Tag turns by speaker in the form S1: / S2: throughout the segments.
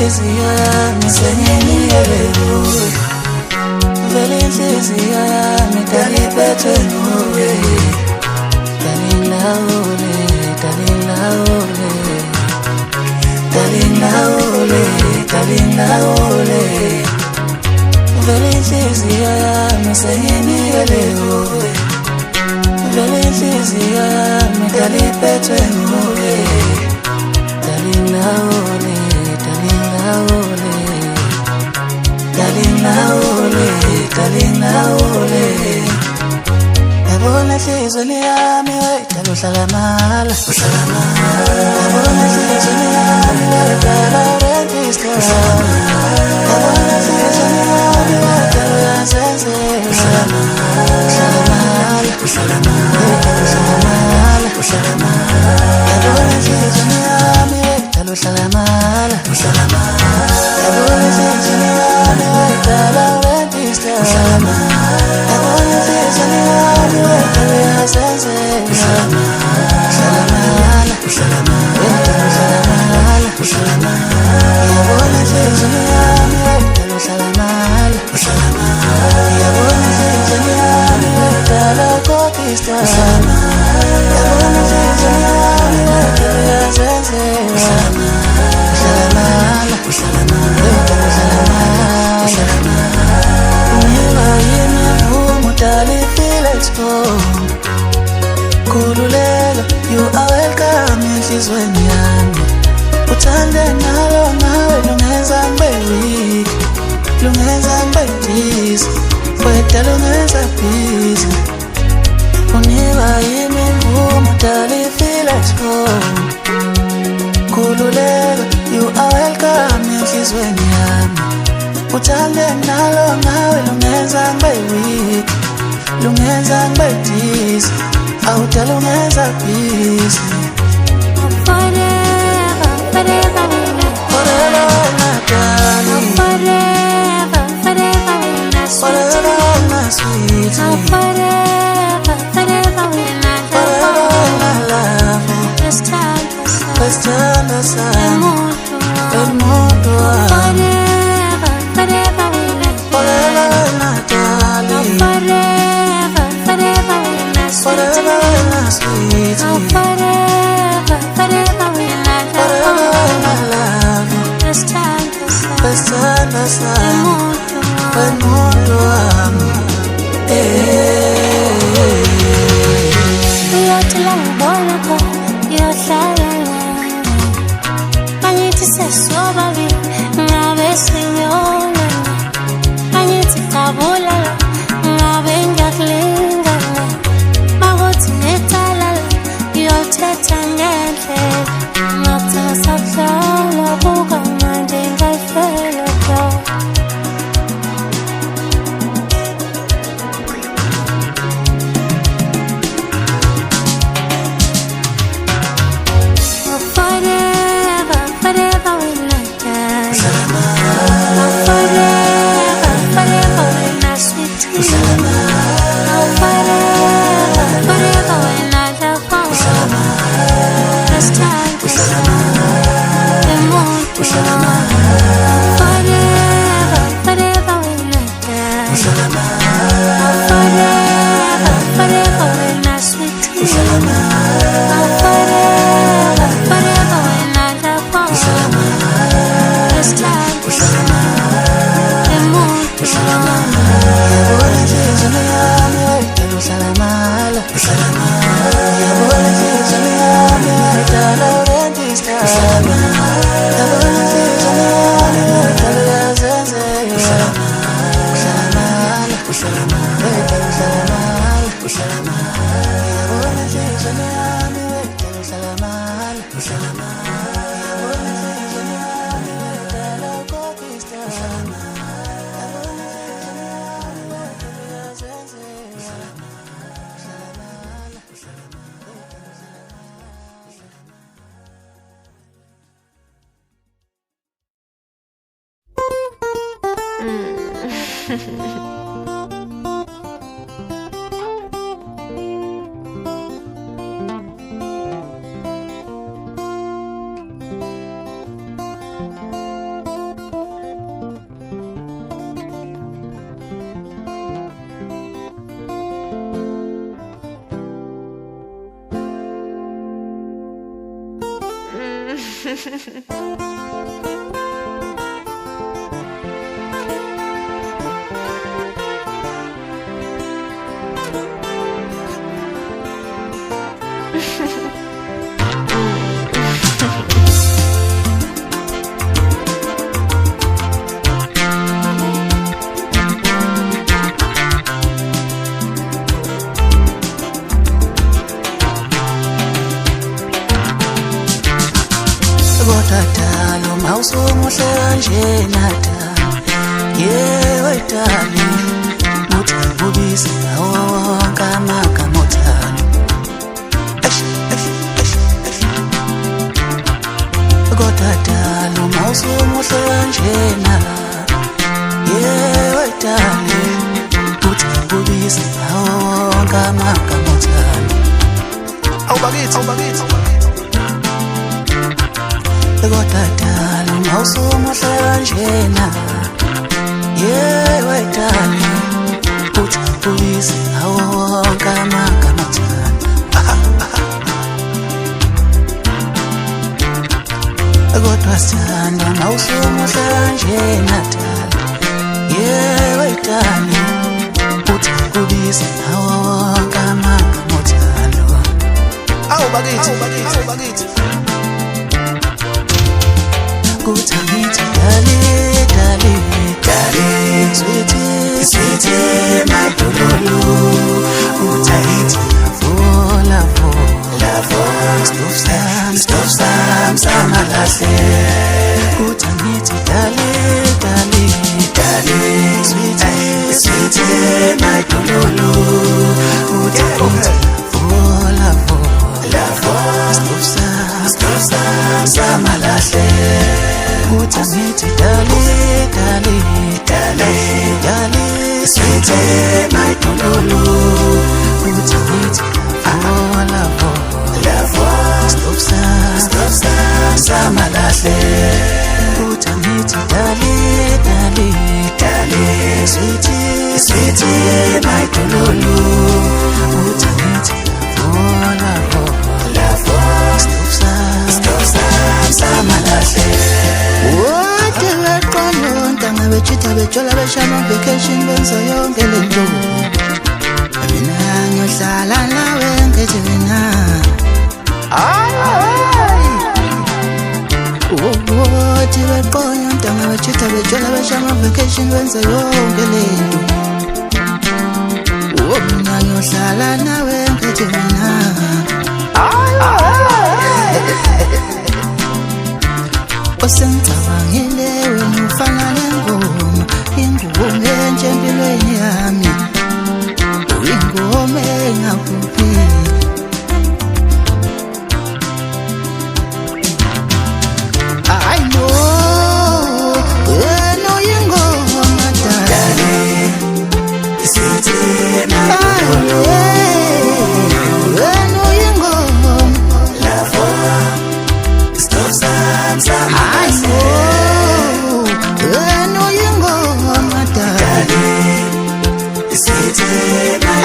S1: inhliziyo yami senginiyelelo vele inhliziyo yami kaliphethwe nguwe kalilawule kalilawule kalilawule kalilawule vele inhliziyo yami senginiyelelo vele inhliziyo yami kaliphethwe nguwe kalilawule kalilawule kalilawule kalilawule yabona inhliziyo yami uhlala mala uhlala mala yabona inhliziyo yami uhlala rentista yabona inhliziyo yami uhlala mala uhlala mala uhlala mala yabona inhliziyo yami uhlala mala uhlala mala yabona inhliziyo yami uhlala rentista uhlala mala yabona inhliziyo yami uhlala mala uhlala mala uhlala mala yabona inhliziyo yami uhlala mala uhlala mala yabona inhliziyo yami uhlala kokista uhlala mala yabona inhliziyo yami uhlala mala uhlala mala uhlala mala univa yini umudali feel exposed kululeka you are welcome enhlizweni yami uthande nalo nawe lungenza ngibe weak lungenza ngibe busy wena lungenza busy univa yini umudali feel exposed kululeka you are welcome enhlizweni yami uthande nalo nawe lungenza ngibe weak lungenza ngibe busy awudala ungenza busy
S2: forever forever
S1: forever my darling
S2: forever forever
S1: forever my sweetie
S2: forever forever
S1: forever my love
S2: let's turn
S1: aside
S2: forever forever
S1: forever my darling
S2: forever forever
S1: forever my sweetie
S2: forever forever
S1: forever my love
S2: let's turn
S1: aside umuntu wami
S2: uyathula ngibona ko uyahlala angithi sesobabili ngabe sinyona angithi kabulala ngabe ngiyakulingana makuthi nethalala uyothetha ngendlela ngathi ngisakuhlala buka manje ngayifela bro forever forever when I die forever forever when I sweet forever forever when I love let's time to the moon forever forever when I die forever forever when I sweet forever forever when I love let's time to the moon
S1: yabona inhliziyo yami uhlala mala uhlala mala yabona inhliziyo yami uhlala rentista uhlala mala yabona inhliziyo yami uhlala uhlala mala uhlala mala uhlala mala yabona inhliziyo yami uhlala mala uhlala mala yabona inhliziyo yami uhlala kokista uhlala mala Talo mausomuhle kanjena yewe darling muthi ubise ngawo wonke amagama othando kodwa talo mausomuhle kanjena yewe darling muthi ubise ngawo wonke amagama othando awubakithi kodwa dalo mawusumuhle kanjena yewe darling uthi ubise ngawo wonke amagama othando kodwa sithanda mawusumuhle kanjena yewe darling uthi ubise ngawo wonke amagama othando awubakithi Utangithi darling sweetie my dololo Utangithi love stop samalahle Utangithi darling sweetie my dololo Utangithi love stop samalahle Utangithi darling sweetie my dololo Utangithi stop samalahle Utangithi darling sweetie my dololo Utangithi stop samalahle Bechita bechola beshama vacation benza yonke lento Mina ngiyohlala nawe ngejena Uthi beqonya ntanga bechita bechola beshama vacation benza yonke lento Mina ngiyohlala nawe ngejena Osengicabangile wena ufana nengoma ingoma entsha empilweni yami ingoma engaphuphi I know wena uyingoma darling sweetie my wena uyingoma love stop some I know wena uyingoma darling sweetie my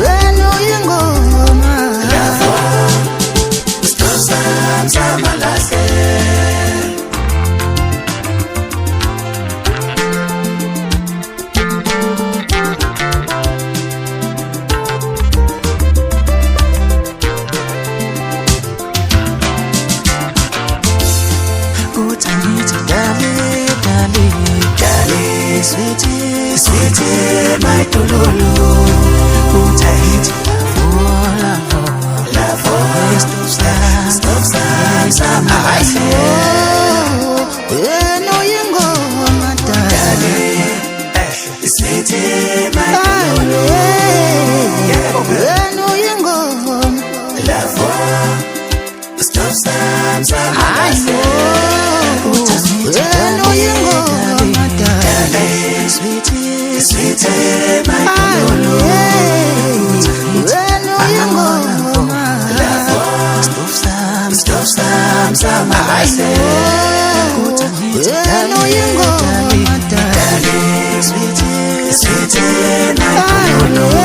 S1: wena uyingoma love stop samalahle Utangithi darling sweetie my dololo Utangithi stop samalahle wena uyingoma darling sweetie my dololo wena uyingoma love stop samalahle wena uyingoma darling sweetie my dololo wena uyingoma stop samalahle wena uyingoma darling sweetie my dololo